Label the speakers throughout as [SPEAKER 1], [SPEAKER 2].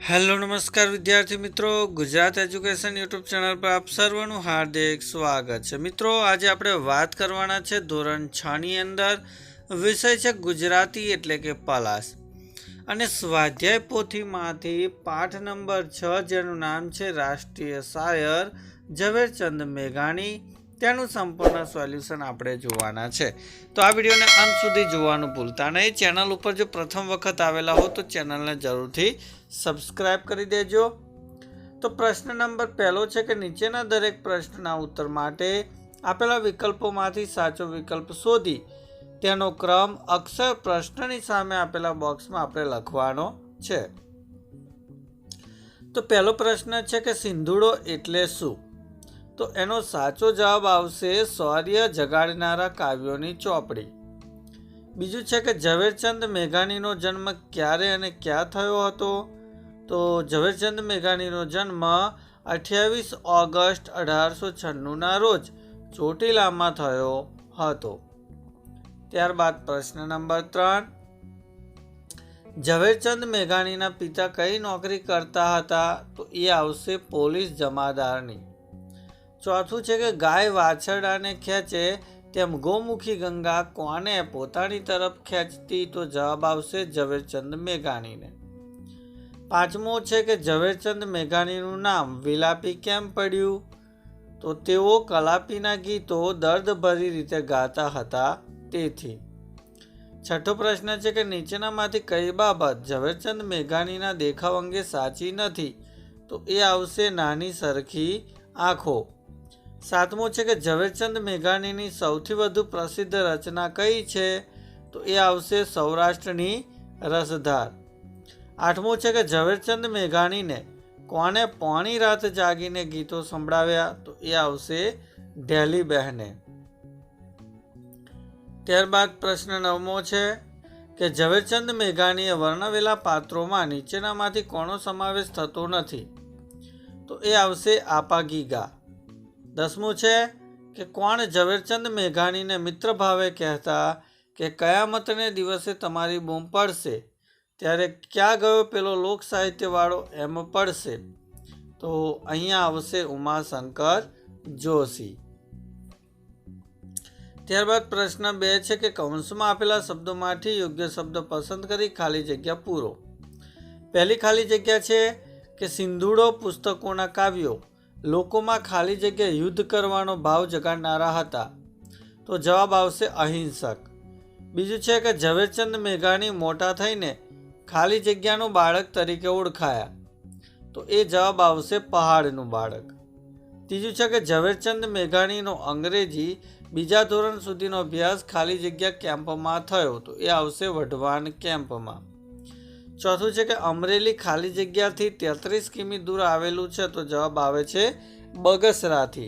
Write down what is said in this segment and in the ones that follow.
[SPEAKER 1] Hello નમસ્કાર વિદ્યાર્થી મિત્રો, ગુજરાત એજ્યુકેશન યુટ્યુબ ચેનલ પર આપ સર્વનું હાર્દિક સ્વાગત છે। મિત્રો આજે આપણે વાત કરવાના છે ધોરણ 6 ની અંદર વિષય છે ગુજરાતી એટલે કે પલાશ અને સ્વાધ્યાય પોથીમાંથી પાઠ નંબર 6 જેનું નામ છે રાષ્ટ્રીય શાયર ઝવેરચંદ મેઘાણી, તેનું સંપૂર્ણ સોલ્યુશન આપણે જોવાના છે। તો આ વિડીયોને અંત સુધી જોવાનું ભૂલતા નહીં। ચેનલ ઉપર જો પ્રથમ વખત આવેલા હો તો ચેનલને જરૂરથી સબસ્ક્રાઇબ કરી દેજો। તો પ્રશ્ન નંબર પહેલો છે કે નીચેના દરેક પ્રશ્નના ઉત્તર માટે આપેલા વિકલ્પોમાંથી સાચો વિકલ્પ શોધી તેનો ક્રમ અક્ષર પ્રશ્નની સામે આપેલા બોક્સમાં આપણે લખવાનો છે। તો પહેલો પ્રશ્ન છે કે સિંધુડો એટલે શું? તો એનો સાચો જવાબ આવશે શૌર્ય જગાડનારા કાવ્યોની ચોપડી। બીજું છે કે ઝવેરચંદ મેઘાણીનો જન્મ ક્યારે અને ક્યાં થયો હતો? તો ઝવેરચંદ મેઘાણીનો જન્મ 28 ઓગસ્ટ 1896ના રોજ ચોટીલામાં થયો હતો। ત્યારબાદ પ્રશ્ન નંબર 3, ઝવેરચંદ મેઘાણીના પિતા કઈ નોકરી કરતા હતા? તો એ આવશે પોલીસ જમાદારની। ચોથું છે કે ગાય વાછરડાને ખેંચે તેમ ગૌમુખી ગંગા કોને પોતાની તરફ ખેંચતી? તો જવાબ આવશે ઝવેરચંદ મેઘાણીને। પાંચમો છે કે ઝવેરચંદ મેઘાણીનું નામ વિલાપી કેમ પડ્યું? તો તેઓ કલાપીના ગીતો દર્દભરી રીતે ગાતા હતા તેથી। છઠ્ઠો પ્રશ્ન છે કે નીચેનામાંથી કઈ બાબત ઝવેરચંદ મેઘાણીના દેખાવ અંગે સાચી નથી? તો એ આવશે નાની સરખી આંખો। સાતમો છે કે ઝવેરચંદ મેઘાણીની સૌથી વધુ પ્રસિદ્ધ રચના કઈ છે? તો એ આવશે સૌરાષ્ટ્રની રસધાર। આઠમો છે કે ઝવેરચંદ મેઘાણીને કોને પોણી રાત જાગીને ગીતો સંભળાવ્યા? તો એ આવશે ઢેલી બહેને। ત્યારબાદ પ્રશ્ન નવમો છે કે ઝવેરચંદ મેઘાણીએ વર્ણવેલા પાત્રોમાં નીચેનામાંથી કોનો સમાવેશ થતો નથી? તો એ આવશે આપાગીગા। દસમું છે કે કોણ ઝવેરચંદ મેઘાણીને મિત્ર ભાવે કહેતા કે કયામતને દિવસે તમારી બૂમ પડશે ત્યારે ક્યાં ગયો પેલો લોક સાહિત્ય વાળો એમ પડશે? તો અહીંયા આવશે ઉમાશંકર જોશી। ત્યારબાદ પ્રશ્ન 2 છે કે કૌંસમાં આપેલા શબ્દોમાંથી યોગ્ય શબ્દ પસંદ કરી ખાલી જગ્યા પૂરો। પહેલી ખાલી જગ્યા છે કે સિંધુડો પુસ્તકોના કાવ્યો લોકોમાં ખાલી જગ્યા યુદ્ધ કરવાનો ભાવ જગાડનારા હતા। તો જવાબ આવશે અહિંસક। બીજું છે કે ઝવેરચંદ મેઘાણી મોટા થઈને ખાલી જગ્યાનું બાળક તરીકે ઓળખાયા। તો એ જવાબ આવશે પહાડનું બાળક। ત્રીજું છે કે ઝવેરચંદ મેઘાણીનો અંગ્રેજી બીજા ધોરણ સુધીનો અભ્યાસ ખાલી જગ્યા કેમ્પમાં થયો। તો એ આવશે વઢવાણ કેમ્પમાં। ચોથું છે કે અમરેલી ખાલી જગ્યાથી 33 કિમી દૂર આવેલું છે। તો જવાબ આવે છે બગસરાથી।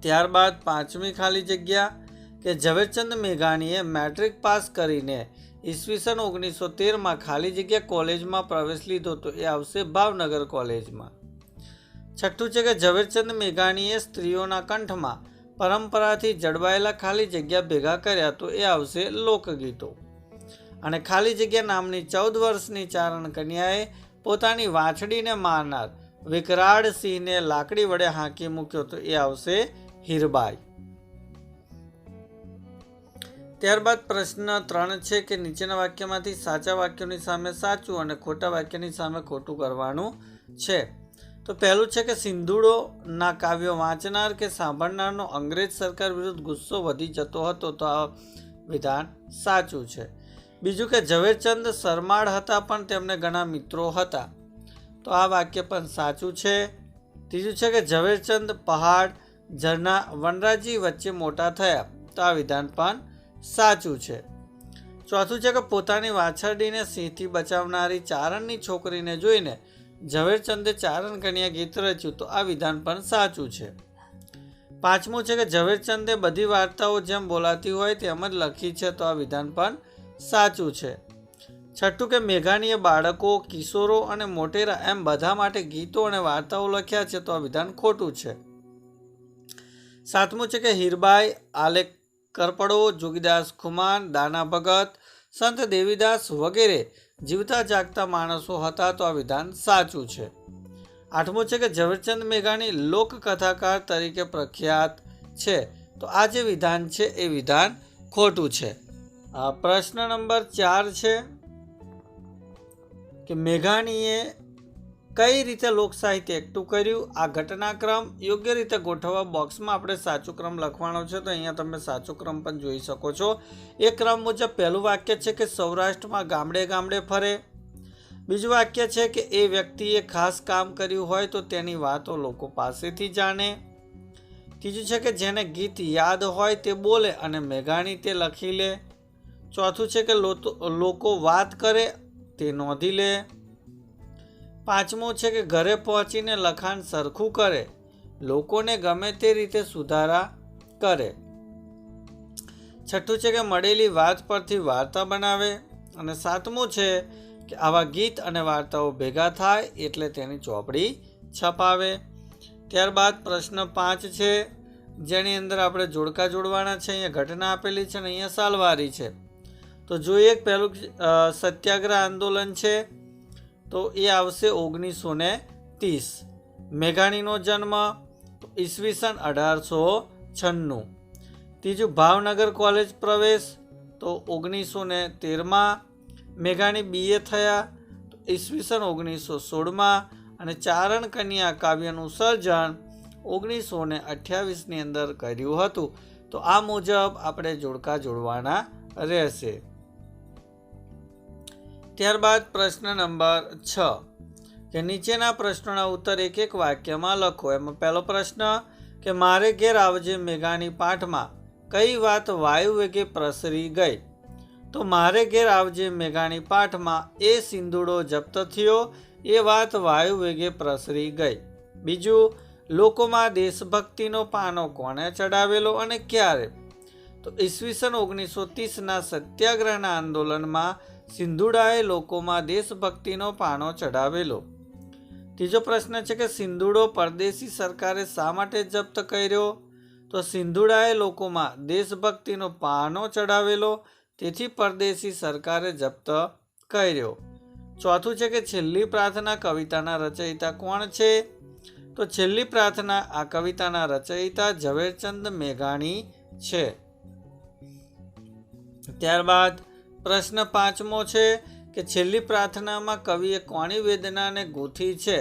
[SPEAKER 1] ત્યારબાદ પાંચમી ખાલી જગ્યા કે ઝવેરચંદ મેઘાણીએ મેટ્રિક પાસ કરીને ઈસવીસન 1913માં ખાલી જગ્યા કોલેજમાં પ્રવેશ લીધો। તો એ આવશે ભાવનગર કોલેજમાં। છઠ્ઠું છે કે ઝવેરચંદ મેઘાણીએ સ્ત્રીઓના કંઠમાં પરંપરાથી જળવાયેલા ખાલી જગ્યા ભેગા કર્યા। તો એ આવશે લોકગીતો। અને ખાલી જગ્યા નામની 14 વર્ષની ચારણ કન્યાએ પોતાની વાછડીને મારનાર વિકરાળ સિંહને લાકડી વડે હાંકી મૂક્યો। તો એ આવશે હીરબાઈ। ત્યારબાદ પ્રશ્ન 3 છે કે નીચેના વાક્યમાંથી સાચા વાક્યોની સામે સાચું અને ખોટા વાક્યની સામે ખોટું કરવાનું છે। તો પહેલું છે કે સિંધુડો ના કાવ્યો વાંચનાર કે સાંભળનારનો અંગ્રેજ સરકાર વિરુદ્ધ ગુસ્સો વધી જતો હતો। તો આ વિધાન સાચું છે। બીજું કે ઝવેરચંદ શરમાળ હતા પણ તેમને ઘણા મિત્રો હતા। તો આ વાક્ય પણ સાચું છે। ત્રીજું છે કે ઝવેરચંદ પહાડ ઝરણા વનરાજી વચ્ચે મોટા થયા। તો આ વિધાન પણ સાચું છે। ચોથું છે કે પોતાની વાછરડીને સિંહથી બચાવનારી ચારણની છોકરીને જોઈને ઝવેરચંદે ચારણ કન્યા ગીત રચ્યું। તો આ વિધાન પણ સાચું છે। પાંચમું છે કે ઝવેરચંદે બધી વાર્તાઓ જેમ બોલાતી હોય તેમ જ લખી છે। તો આ વિધાન પણ સાચું છે। છઠ્ઠું કે મેઘાણીએ બાળકો, કિશોરો અને મોટેરા એમ બધા માટે ગીતો અને વાર્તાઓ લખ્યા છે। તો આ વિધાન ખોટું છે। સાતમું છે કે હીરબાઈ, આલેખ કરપડો, જોગીદાસ ખુમાન, દાના ભગત, સંત દેવીદાસ વગેરે જીવતા જાગતા માણસો હતા, તો આ વિધાન સાચું છે. 8મું છે કે ઝવેરચંદ મેઘાણી લોકકથાકાર તરીકે પ્રખ્યાત છે, તો આ જે વિધાન છે એ વિધાન ખોટું છે. પ્રશ્ન નંબર 4 છે કે મેઘાણીએ કઈ રીતે લોકસાહિત્ય એકઠું કર્યું? આ ઘટનાક્રમ યોગ્ય રીતે ગોઠવવા બોક્સમાં આપણે સાચો ક્રમ લખવાનો છે, તો અહીંયા તમે સાચો ક્રમ પણ જોઈ શકો છો. એ ક્રમ મુજબ પહેલું વાક્ય છે કે સૌરાષ્ટ્રમાં ગામડે ગામડે ફરે. બીજું વાક્ય છે કે એ વ્યક્તિએ ખાસ કામ કર્યું હોય તો તેની વાતો લોકો પાસેથી જાણે. ત્રીજું છે કે જેને ગીત યાદ હોય તે બોલે અને મેઘાણી તે લખી લે. ચોથું છે કે લોકો વાત કરે તે નોંધી લે. 5મું છે કે ઘરે પહોંચીને લખાણ સરખું કરે, લોકોને ગમે તે રીતે સુધારા કરે. 6થું છે કે મળેલી વાત પરથી વાર્તા બનાવે. અને 7મું છે કે આવા ગીત અને વાર્તાઓ ભેગા થાય એટલે તેની ચોપડી છપાવે. ત્યારબાદ પ્રશ્ન 5 છે, જેની અંદર આપણે જોડકા જોડવાના છે. અહીંયા ઘટના આપેલી છે અને અહીંયા સાલવારી છે. તો જોઈએ પહેલું સત્યાગ્રહ આંદોલન છે, તો એ આવશે 1930. મેઘાણીનો જન્મ તો ઈસવીસન 1896. ત્રીજું ભાવનગર કોલેજ પ્રવેશ તો 1913. મેઘાણી BA થયા તો ઈસવીસન 1916. અને ચારણ કન્યા કાવ્યનું સર્જન 1928ની અંદર કર્યું હતું. તો આ મુજબ આપણે જોડકા જોડવાના રહેશે. ત્યારબાદ પ્રશ્ન નંબર 6 કે નીચેના પ્રશ્નોના ઉત્તર એક એક વાક્યમાં લખો. એમાં પહેલો પ્રશ્ન કે મારે ઘેર આવજે મેઘાણી પાઠમાં કઈ વાત વાયુ વેગે પ્રસરી ગઈ? તો મારે ઘેર આવજે મેઘાણી પાઠમાં એ સિંદૂડો જપ્ત થયો એ વાત વાયુ વેગે પ્રસરી ગઈ. બીજું, લોકોમાં દેશભક્તિનો પાનો કોણે ચડાવેલો અને ક્યારે? તો ઈસવીસન 1930ના સત્યાગ્રહના આંદોલનમાં સિંધુડાએ લોકોમાં દેશભક્તિનો પાનો ચડાવેલો. ત્રીજો પ્રશ્ન છે કે સિંધુડો પરદેશી સરકારે શા માટે જપ્ત કર્યો? તો સિંધુડાએ લોકોમાં દેશભક્તિનો પાનો ચડાવેલો, તેથી પરદેશી સરકારે જપ્ત કર્યો. ચોથું છે કે છેલ્લી પ્રાર્થના કવિતાના રચયિતા કોણ છે? તો છેલ્લી પ્રાર્થના આ કવિતાના રચયિતા ઝવેરચંદ મેઘાણી છે. ત્યારબાદ પ્રશ્ન 5મો છે કે છેલ્લી પ્રાર્થનામાં કવિએ કોની વેદનાને ગૂંથી છે?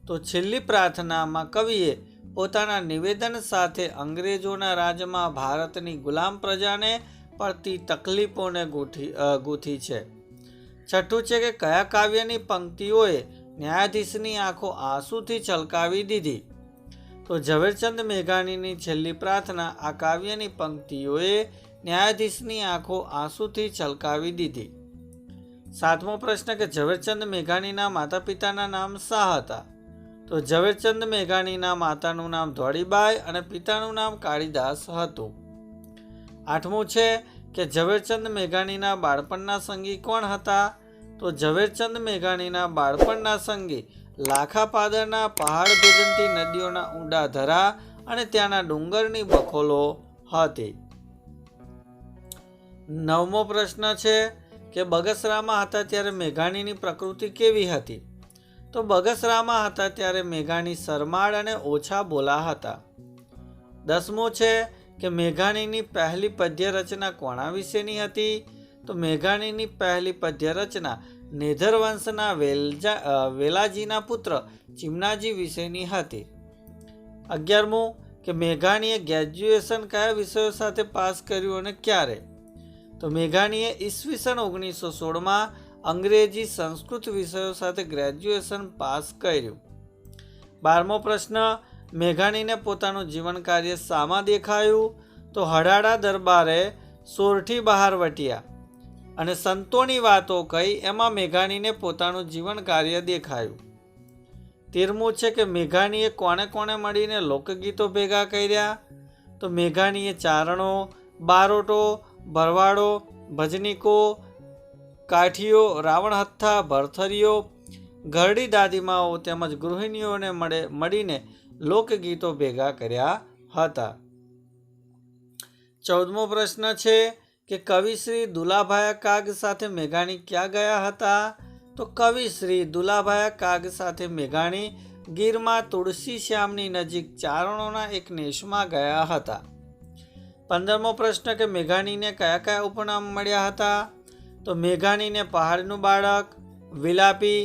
[SPEAKER 1] તો છેલ્લી પ્રાર્થનામાં કવિએ પોતાના નિવેદન સાથે અંગ્રેજોના રાજમાં ભારતની ગુલામ પ્રજાને પડતી તકલીફોને ગૂંથી છે. છઠ્ઠું છે કે કયા કાવ્યની પંક્તિઓએ ન્યાયાધીશની આંખો આંસુથી છલકાવી દીધી? તો ઝવેરચંદ મેઘાણીની છેલ્લી પ્રાર્થના આ કાવ્યની પંક્તિઓએ ન્યાયાધીશની આંખો આંસુથી છલકાવી દીધી. 7મો પ્રશ્ન કે ઝવેરચંદ મેઘાણીના માતા પિતાના નામ શા હતા? તો ઝવેરચંદ મેઘાણીના માતાનું નામ ધોળીબાઈ અને પિતાનું નામ કાળીદાસ હતું. 8મું છે કે ઝવેરચંદ મેઘાણીના બાળપણના સંગી કોણ હતા? તો ઝવેરચંદ મેઘાણીના બાળપણના સંગી લાખા પાદરના પહાડ ભેદનતી નદીઓના ઊંડા ધરા અને ત્યાંના ડુંગરની બખોલો હતી. 9મો પ્રશ્ન છે કે બગસરામાં હતા ત્યારે મેઘાણીની પ્રકૃતિ કેવી હતી? તો બગસરામાં હતા ત્યારે મેઘાણી શરમાળ અને ઓછા બોલા હતા. 10મો છે કે મેઘાણીની પહેલી પદ્ય રચના કોના વિશેની હતી? તો મેઘાણીની પહેલી પદ્ય રચના નેધર વંશના વેલાજીના પુત્ર ચીમનાજી વિશેની હતી. 11મું કે મેઘાણીએ ગ્રેજ્યુએશન કયા વિષયો સાથે પાસ કર્યું અને ક્યારે? તો મેઘાણીએ ઈસવીસન 1916માં અંગ્રેજી સંસ્કૃત વિષયો સાથે ગ્રેજ્યુએશન પાસ કર્યું. 12મો પ્રશ્ન મેઘાણીને પોતાનું જીવન કાર્ય શામાં દેખાયું? તો હડાડા દરબારે સોરઠી બહાર વટ્યા અને સંતોની વાતો કહી એમાં મેઘાણીને પોતાનું જીવન કાર્ય દેખાયું. 13મું છે કે મેઘાણીએ કોને કોને મળીને લોકગીતો ભેગા કર્યા? તો મેઘાણીએ ચારણો, બારોટો, ભરવાડો, ભજનીકો, કાઠીઓ, રાવણહથ્થા, ભરથરીઓ, ઘરડી દાદીમાઓ તેમજ ગૃહિણીઓને મળીને લોકગીતો ભેગા કર્યા હતા. 14મો પ્રશ્ન છે કે કવિ શ્રી દુલાભાયા કાગ સાથે મેઘાણી ક્યાં ગયા હતા? તો કવિ શ્રી દુલાભાયા કાગ સાથે મેઘાણી ગીરમાં તુલસી શ્યામની નજીક ચારણોના એક નેશમાં ગયા હતા. 15મો પ્રશ્ન કે મેઘાણીને કયા કયા ઉપનામ મળ્યા હતા? તો મેઘાણીને પહાડનું બાળક, વિલાપી,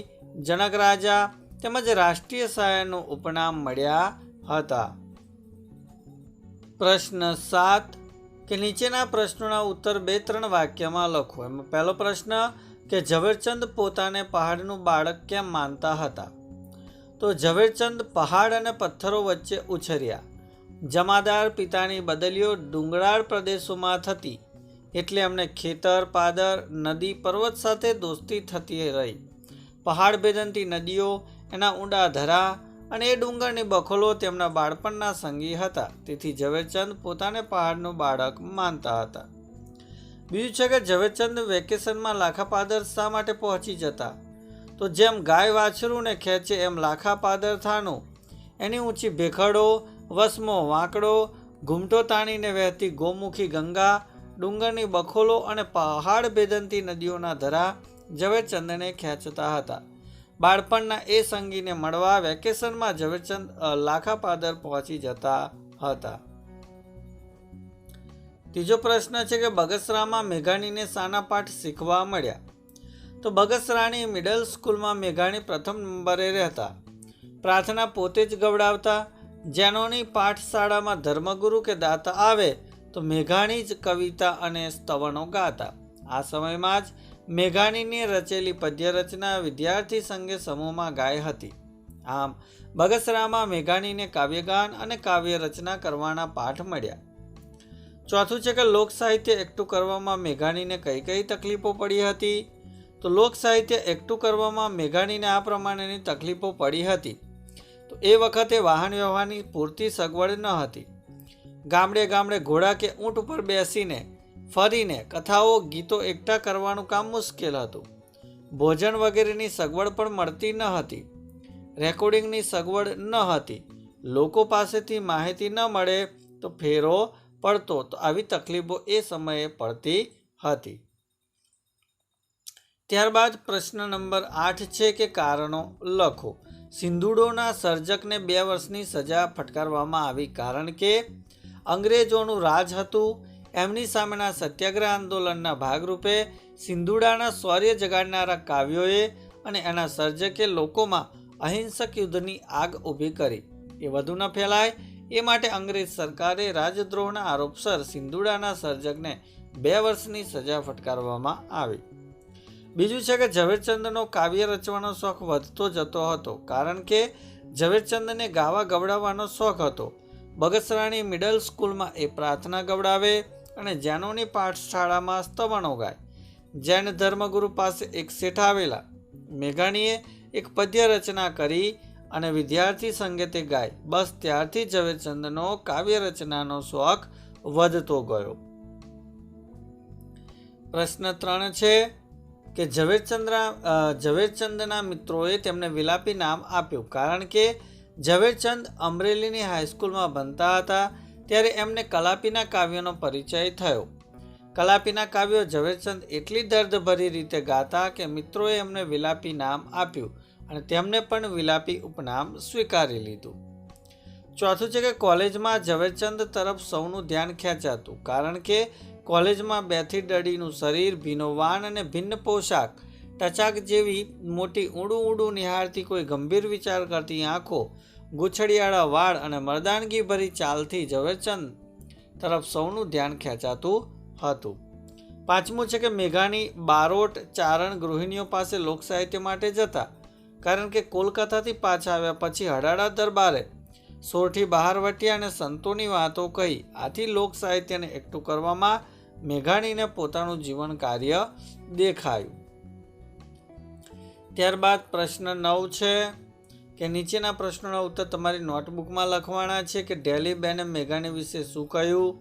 [SPEAKER 1] જનક રાજા તેમજ રાષ્ટ્રીય શાયરનું ઉપનામ મળ્યા હતા. પ્રશ્ન 7 કે નીચેના પ્રશ્નોના ઉત્તર 2-3 વાક્યમાં લખો. એમાં પહેલો પ્રશ્ન કે ઝવેરચંદ પોતાને પહાડનું બાળક કેમ માનતા હતા? તો ઝવેરચંદ પહાડ અને પથ્થરો વચ્ચે ઉછર્યા. જમાદાર પિતાની બદલીઓ ડુંગરાળ પ્રદેશોમાં થતી એટલે એમને ખેતર, પાદર, નદી, પર્વત સાથે દોસ્તી થતી રહી. પહાડ ભેદનતી નદીઓ, એના ઊંડા ધરા અને એ ડુંગરની બખોલો તેમના બાળપણના સંગી હતા. તેથી ઝવેરચંદ પોતાને પહાડનું બાળક માનતા હતા. બીજું છે કે ઝવેરચંદ વેકેશનમાં લાખાપાદર શા માટે પહોંચી જતા? તો જેમ ગાય વાછરુંને ખેંચે એમ લાખાપાદર થાનું. એની ઊંચી ભેખડો, વસમો વાંકડો, ઘૂમટો તાણીને વહેતી ગોમુખી ગંગા, ડુંગરની બખોલો અને પહાડ ભેદનતી નદીઓના ધરા ઝવેરચંદને ખેંચતા હતા. બાળપણના એ સંગીને મળવા વેકેશનમાં ઝવેરચંદ લાખાપાદર પહોંચી જતા હતા. ત્રીજો પ્રશ્ન છે કે બગસરામાં મેઘાણીને શાના પાઠ શીખવા મળ્યા? તો બગસરાની મિડલ સ્કૂલમાં મેઘાણી પ્રથમ નંબરે રહેતા. પ્રાર્થના પોતે જ ગવડાવતા. જેનોની પાઠશાળામાં ધર્મગુરુ કે દાતા આવે તો મેઘાણી જ કવિતા અને સ્તવનો ગાતા. આ સમયમાં જ મેઘાણીની રચેલી પદ્ય રચના વિદ્યાર્થી સંઘે સમૂહમાં ગાઈ હતી. આમ બગસરામાં મેઘાણીને કાવ્યગાન અને કાવ્ય રચના કરવાના પાઠ મળ્યા. ચોથું છે કે લોક સાહિત્ય એકઠું કરવામાં મેઘાણીને કઈ કઈ તકલીફો પડી હતી? તો લોક સાહિત્ય એકઠું કરવામાં મેઘાણીને આ પ્રમાણેની તકલીફો પડી હતી. તો એ વખતે વાહન વ્યવહારની પૂરતી સગવડ ન હતી. ગામડે ગામડે ઘોડા કે ઊંટ ઉપર બેસીને ફરીને કથાઓ, ગીતો એકઠા કરવાનું કામ મુશ્કેલ હતું. ભોજન વગેરેની સગવડ પણ મળતી ન હતી. રેકોર્ડિંગની સગવડ ન હતી. લોકો પાસેથી માહિતી ન મળે તો ફેરો પડતો. તો આવી તકલીફો એ સમયે પડતી હતી. ત્યારબાદ પ્રશ્ન નંબર 8 છે કે કારણો લખો. સિંધુડોના સર્જકને 2 વર્ષની સજા ફટકારવામાં આવી કારણ કે અંગ્રેજોનું રાજ હતું. એમની સામેના સત્યાગ્રહ આંદોલનના ભાગરૂપે સિંધુડાના શૌર્ય જગાડનારા કાવ્યોએ અને એના સર્જકે લોકોમાં અહિંસક યુદ્ધની આગ ઊભી કરી. એ વધુ ન ફેલાય એ માટે અંગ્રેજ સરકારે રાજદ્રોહના આરોપસર સિંધુડાના સર્જકને 2 વર્ષની સજા ફટકારવામાં આવી. બીજું છે કે ઝવેરચંદનો કાવ્ય રચવાનો શોખ વધતો જતો હતો કારણ કે ઝવેરચંદને ગાવા ગવડાવવાનો શોખ હતો. બગસરાની મિડલ સ્કૂલમાં એ પ્રાર્થના ગવડાવે અને જૈનોની પાઠશાળામાં સ્તવનો ગાય. જૈન ધર્મગુરુ પાસે એક શેઠ આવેલા. મેઘાણીએ એક પદ્ય રચના કરી અને વિદ્યાર્થી સંગે તે ગાય. બસ ત્યારથી ઝવેરચંદનો કાવ્ય રચનાનો શોખ વધતો ગયો. પ્રશ્ન 3 છે કે ઝવેરચંદના મિત્રોએ તેમને વિલાપી નામ આપ્યું કારણ કે ઝવેરચંદ અમરેલીની હાઈસ્કૂલમાં ભણતા હતા ત્યારે એમને કલાપીના કાવ્યનો પરિચય થયો. કલાપીના કાવ્યો ઝવેરચંદ એટલી દર્દભરી રીતે ગાતા કે મિત્રોએ એમને વિલાપી નામ આપ્યું અને તેમને પણ વિલાપી ઉપનામ સ્વીકારી લીધું. ચોથું છે કે કોલેજમાં ઝવેરચંદ તરફ સૌનું ધ્યાન ખેંચાતું કારણ કે કોલેજમાં બેથી ડડીનું શરીર, ભીનો વાન અને ભિન્ન પોશાક, ટચાક જેવી મોટી ઊંડું ઊંડું નિહાળતી કોઈ ગંભીર વિચાર કરતી આંખો, ગૂંછડિયાળા વાળ અને મર્દાનગી ભરી ચાલથી ઝવેરચંદ તરફ સૌનું ધ્યાન ખેંચાતું હતું. પાંચમું છે કે મેઘાણી બારોટ, ચારણ, ગૃહિણીઓ પાસે લોક સાહિત્ય માટે જતા કારણ કે કોલકાતાથી પાછા આવ્યા પછી હડાડા દરબારે સોરઠી બહારવટિયા અને સંતોની વાતો કહી. આથી લોક સાહિત્યને એકઠું કરવામાં મેઘાણીને પોતાનું જીવન કાર્ય દેખાયું. ત્યારબાદ પ્રશ્ન 9 છે કે નીચેના પ્રશ્નોના ઉત્તર તમારી નોટબુકમાં લખવાના છે કે ઢેલીબેને મેઘાણી વિશે શું કહ્યું?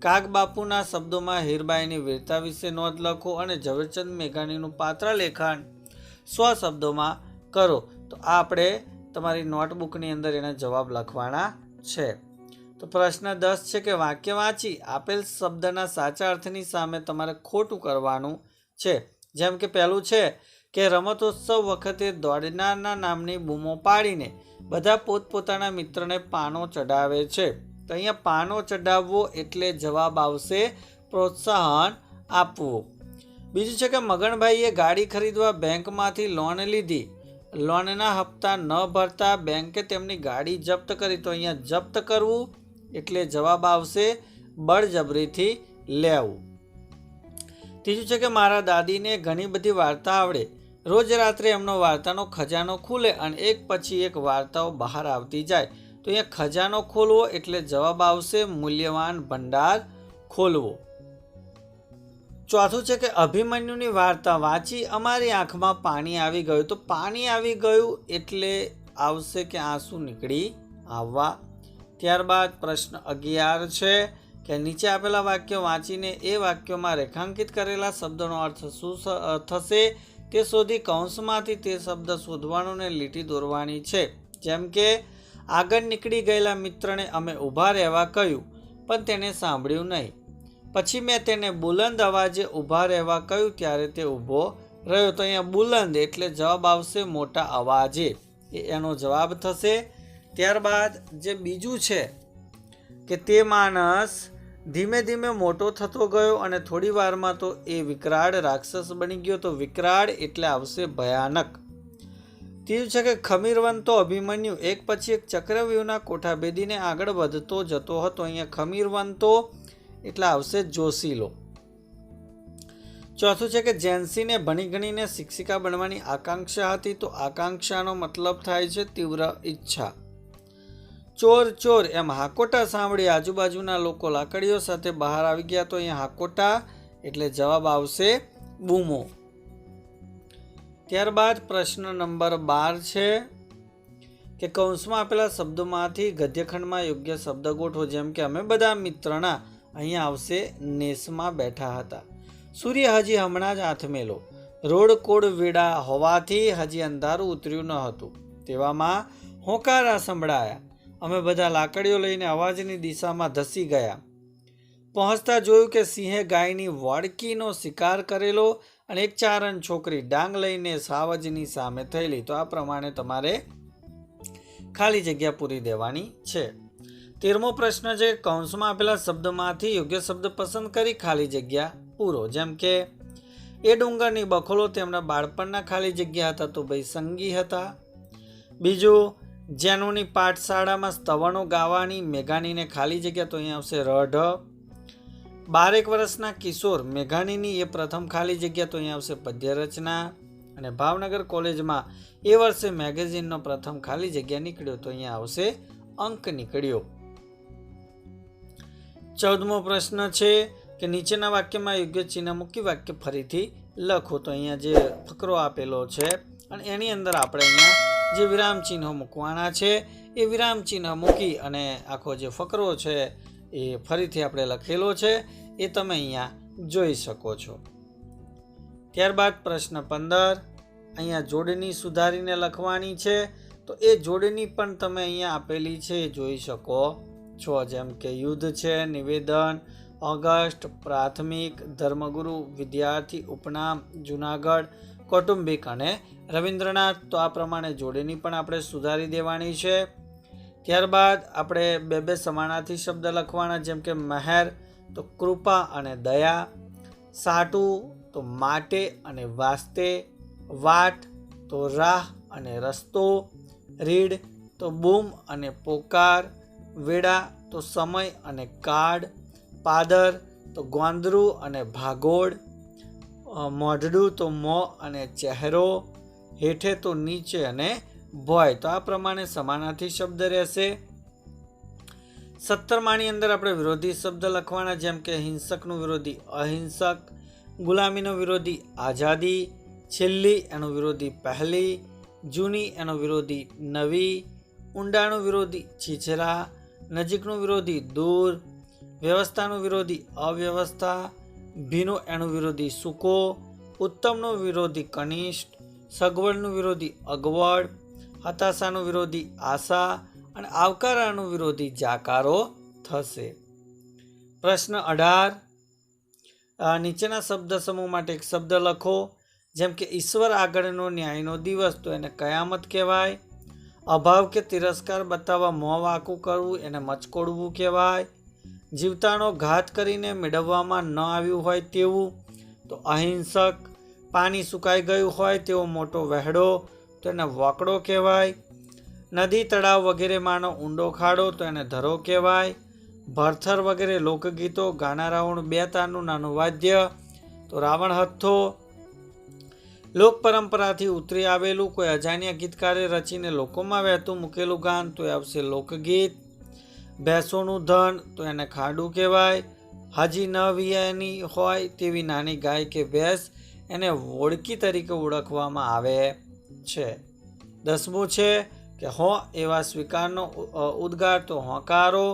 [SPEAKER 1] કાગબાપુના શબ્દોમાં હીરબાઈની વીરતા વિશે નોંધ લખો અને ઝવેરચંદ મેઘાણીનું પાત્ર લેખન 100 શબ્દોમાં કરો. તો આ આપણે તમારી નોટબુકની અંદર એના જવાબ લખવાના છે. તો પ્રશ્ન 10 છે કે વાક્ય વાંચી આપેલ શબ્દના સાચા અર્થની સામે તમારે ખોટું કરવાનું છે. જેમ કે પહેલું છે કે રમતોત્સવ વખતે દોડનારના નામની બૂમો પાડીને બધા પોતપોતાના મિત્રને પાનો ચડાવે છે. તો અહીંયા પાનો ચડાવવો એટલે જવાબ આવશે પ્રોત્સાહન આપવું. બીજું છે કે મગનભાઈએ ગાડી ખરીદવા બેંકમાંથી લોન લીધી. લોનના હપ્તા ન ભરતા બેંકે તેમની ગાડી જપ્ત કરી. તો અહીંયા જપ્ત કરવું એટલે જવાબ આવશે બળજબરીથી લેવું. ત્રીજું છે કે મારા દાદીને ઘણી બધી વાર્તા આવડે. રોજ રાત્રે એમનો વાર્તાનો ખજાનો ખુલે અને એક પછી એક વાર્તાઓ બહાર આવતી જાય. તો અહીંયા ખજાનો ખોલવો એટલે જવાબ આવશે મૂલ્યવાન ભંડાર ખોલવો. ચોથું છે કે અભિમન્યુની વાર્તા વાંચી અમારી આંખમાં પાણી આવી ગયું. તો પાણી આવી ગયું એટલે આવશે કે આંસુ નીકળી આવવા. ત્યારબાદ પ્રશ્ન 11 છે કે નીચે આપેલા વાક્યો વાંચીને એ વાક્યોમાં રેખાંકિત કરેલા શબ્દોનો અર્થ શું થશે તે શોધી કૌંસમાંથી તે શબ્દ શોધવાનો ને લીટી દોરવાની છે. જેમ કે આગળ નીકળી ગયેલા મિત્રને અમે ઊભા રહેવા કહ્યું પણ તેને સાંભળ્યું નહીં. પછી મેં તેને બુલંદ અવાજે ઊભા રહેવા કહ્યું ત્યારે તે ઊભો રહ્યો. તો અહીંયા બુલંદ એટલે જવાબ આવશે મોટા અવાજે, એનો જવાબ થશે. ત્યારબાદ જે બીજું છે કે તે માણસ ધીમે ધીમે મોટો થતો ગયો અને થોડી વારમાં તો એ વિકરાળ રાક્ષસ બની ગયો. તો વિકરાળ એટલે આવશે ભયાનક. ત્રીજું છે કે ખમીરવંતો અભિમન્યુ એક પછી એક ચક્રવ્યૂહના કોઠા ભેદીને આગળ વધતો જતો હતો. અહીંયા ખમીરવંતો એટલે આવશે જોશીલો. ચોથું છે કે જેન્સીને ભણી ગણીને શિક્ષિકા બનવાની આકાંક્ષા હતી. તો આકાંક્ષાનો મતલબ થાય છે તીવ્ર ઈચ્છા. ચોર ચોર એમ હાકોટા સાંભળી આજુબાજુના લોકો લાકડીઓ સાથે બહાર આવી ગયા. તો અહીંયા હાકોટા એટલે જવાબ આવશે બૂમો. ત્યારબાદ પ્રશ્ન નંબર 12 છે કે કૌંસમાં આપેલા શબ્દોમાંથી ગદ્યખંડમાં યોગ્ય શબ્દ ગોઠવો. જેમ કે અમે બધા મિત્રના, અહીંયા આવશે નેસમાં બેઠા હતા. સૂર્ય હજી હમણાં જ આથમેલો. રોડ કોડ વેડા હોવાથી હજી અંધારું ઉતર્યું ન હતું. તેવામાં હોંકારા સંભળાયા. અમે બધા લાકડીઓ લઈને અવાજની દિશામાં ધસી ગયા. પહોંચતા જોયું કે સિંહે ગાયની વળકીનો શિકાર કરેલો અને એક ચારણ છોકરી ડાંગ લઈને સાવજની સામે થયેલી. તો આ પ્રમાણે તમારે ખાલી જગ્યા પૂરી દેવાની છે. 13મો પ્રશ્ન છે કૌંસમાં આપેલા શબ્દમાંથી યોગ્ય શબ્દ પસંદ કરી ખાલી જગ્યા પૂરો. જેમ કે એ ડુંગરની બખોલો તેમના બાળપણના ખાલી જગ્યા હતા. તો ભાઈ સંગી હતા. બીજું જેનુની પાઠશાળામાં સ્તવણો ગાવાની મેઘાણીને ખાલી જગ્યા. તો અહીંયા આવશે રઢ. 12 વર્ષના કિશોર મેઘાણીની એ પ્રથમ ખાલી જગ્યા. તો અહીંયા આવશે પદ્ય રચના. અને ભાવનગર કોલેજમાં એ વર્ષે મેગેઝિનનો પ્રથમ ખાલી જગ્યા નીકળ્યો. તો અહીંયા આવશે અંક નીકળ્યો. 14મો પ્રશ્ન છે કે નીચેના વાક્યમાં યોગ્ય ચિહ્ન મૂકી વાક્ય ફરીથી લખો. તો અહીંયા જે ફકરો આપેલો છે અને એની અંદર આપણે અહીંયા જે વિરામ ચિહ્નો મૂકવાના છે એ વિરામ ચિહ્ન મૂકી અને આખો જે ફકરો છે એ ફરીથી આપણે લખેલો છે એ તમે અહીંયા જોઈ શકો છો. ત્યારબાદ પ્રશ્ન 15 અહીંયા જોડણી સુધારીને લખવાની છે. તો એ જોડણી પણ તમે અહીંયા આપેલી છે એ જોઈ શકો છો. જેમ કે યુદ્ધ છે, નિવેદન, ઓગસ્ટ, પ્રાથમિક, ધર્મગુરુ, વિદ્યાર્થી, ઉપનામ, જુનાગઢ, કૌટુંબિક અને રવિન્દ્રનાથ. તો આ પ્રમાણે જોડણી પણ આપણે સુધારી દેવાની છે. ત્યારબાદ આપણે બે સમાનાર્થી શબ્દ લખવાના. જેમ કે મહેર તો કૃપા અને દયા, સાટું તો માટે અને વાસ્તે, વાટ તો રાહ અને રસ્તો, રીડ તો બૂમ અને પોકાર, વેડા તો સમય અને કાળ, પાદર તો ગોંદરું અને ભાગોળ, મોઢડું તો મોં અને ચહેરો, હેઠે તો નીચે અને ભોય. તો આ પ્રમાણે સમાનાર્થી શબ્દ રહેશે. 17માની અંદર આપણે વિરોધી શબ્દ લખવાના. જેમ કે હિંસકનું વિરોધી અહિંસક, ગુલામીનો વિરોધી આઝાદી, છેલ્લી એનો વિરોધી પહેલી, જૂની એનો વિરોધી નવી, ઊંડાનું વિરોધી છીછરા, નજીકનું વિરોધી દૂર, વ્યવસ્થાનું વિરોધી અવ્યવસ્થા, ભીનું એનું વિરોધી સૂકો, ઉત્તમનું વિરોધી કનિષ્ઠ, સગવડનું વિરોધી અગવડ, હતાશાનું વિરોધી આશા અને આવકારાનું વિરોધી જાકારો થશે. પ્રશ્ન 18. નીચેના શબ્દ સમૂહ માટે એક શબ્દ લખો. જેમ કે ઈશ્વર આગળનો ન્યાયનો દિવસ, તો એને કયામત કહેવાય. અભાવ કે તિરસ્કાર બતાવવા મોં વાંકું કરવું, એને મચકોડવું કહેવાય. જીવતાનો ઘાત કરીને મેળવવામાં ન આવ્યું હોય તેવું, તો અહિંસક. પાણી સુકાઈ ગયું હોય તેવો મોટો વહેડો, તો એને વકડો કહેવાય. નદી, તળાવ વગેરેમાંનો ઊંડો ખાડો, તો એને ધરો કહેવાય. ભરથર વગેરે લોકગીતો, ગાનારાઓનું 2 તારનું નાનું વાદ્ય, તો રાવણ હથ્થો. લોક પરંપરાથી ઉતરી આવેલું કોઈ અજાણ્યા ગીતકારે રચીને લોકોમાં વહેતું મૂકેલું ગાન, તો એ આવશે લોકગીત. ભેંસોનું ધન, તો એને ખાડું કહેવાય. હાજી ન વિયાની હોય તેવી નાની ગાય કે ભેંસ, એને વોળકી તરીકે ઓળખવામાં આવે છે. 10મું છે કે હો એવા સ્વીકારનો ઉદ્ગાર, તો હોંકારો.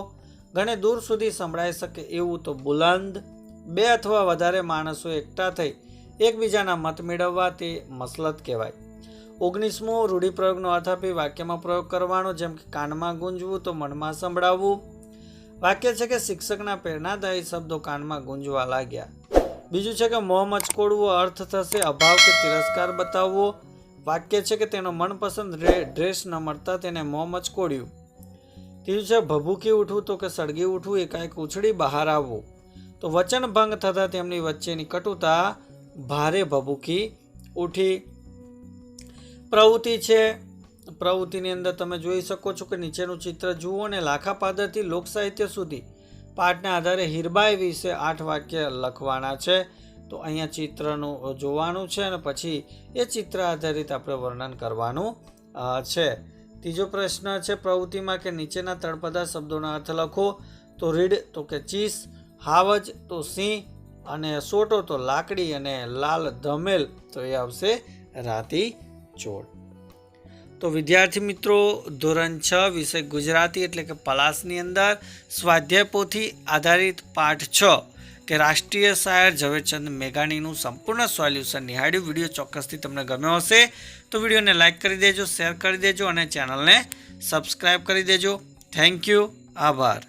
[SPEAKER 1] ઘણે દૂર સુધી સંભળાઈ શકે એવું, તો બુલંદ. 2 અથવા વધારે માણસો એકઠા થઈ એકબીજાના મત મેળવવા, તે મસલત કહેવાય. 19મું રૂઢિપ્રયોગનો અર્થ આપી વાક્યમાં પ્રયોગ કરવાનો. જેમ કે કાનમાં ગુંજવું, તો મનમાં સંભળાવવું. વાક્ય છે કે શિક્ષકના પ્રેરણાદાયી શબ્દો કાનમાં ગુંજવા લાગ્યા. બીજું છે કે મોં મચકોડવું, અર્થ થશે અભાવ કે તિરસ્કાર બતાવવો. વાક્ય છે કે તેનો મનપસંદ ડ્રેસ ન મળતા તેને મોં મચકોડ્યું. ત્રીજું છે ભભૂકી ઉઠવું, તો કે સળગી ઉઠવું, એકાએક ઉછળી બહાર આવવું. તો વચન ભંગ થતાં તેમની વચ્ચેની કટુતા ભારે ભભૂકી ઉઠી. પ્રવૃત્તિ છે. પ્રવૃત્તિની અંદર તમે જોઈ શકો છો કે નીચેનું ચિત્ર જુઓ અને લાખા પાદરથી લોક સાહિત્ય સુધી પાઠના આધારે હીરબાઈ વિશે 8 વાક્ય લખવાના છે. તો અહીંયા ચિત્રનું જોવાનું છે અને પછી એ ચિત્ર આધારિત આપણે વર્ણન કરવાનું છે. ત્રીજો પ્રશ્ન છે પ્રવૃત્તિમાં કે નીચેના તળપદા શબ્દોના અર્થ લખો. તો રીડ, તો કે ચીસ. હાવજ, તો સિંહ. અને સોટો, તો લાકડી. અને લાલ ધમેલ, તો એ આવશે રાતી ચોળ. તો વિદ્યાર્થી મિત્રો, ધોરણ 6 વિષય ગુજરાતી એટલે કે પલાસની અંદર સ્વાધ્યાય પોથી આધારિત પાઠ 6 કે રાષ્ટ્રીય શાયર ઝવેરચંદ મેઘાણીનું સંપૂર્ણ સોલ્યુશન નિહાળ્યું. વિડીયો ચોક્કસથી તમને ગમ્યો હશે તો વિડીયોને લાઇક કરી દેજો, શેર કરી દેજો અને ચેનલને સબસ્ક્રાઈબ કરી દેજો. Thank you. આભાર.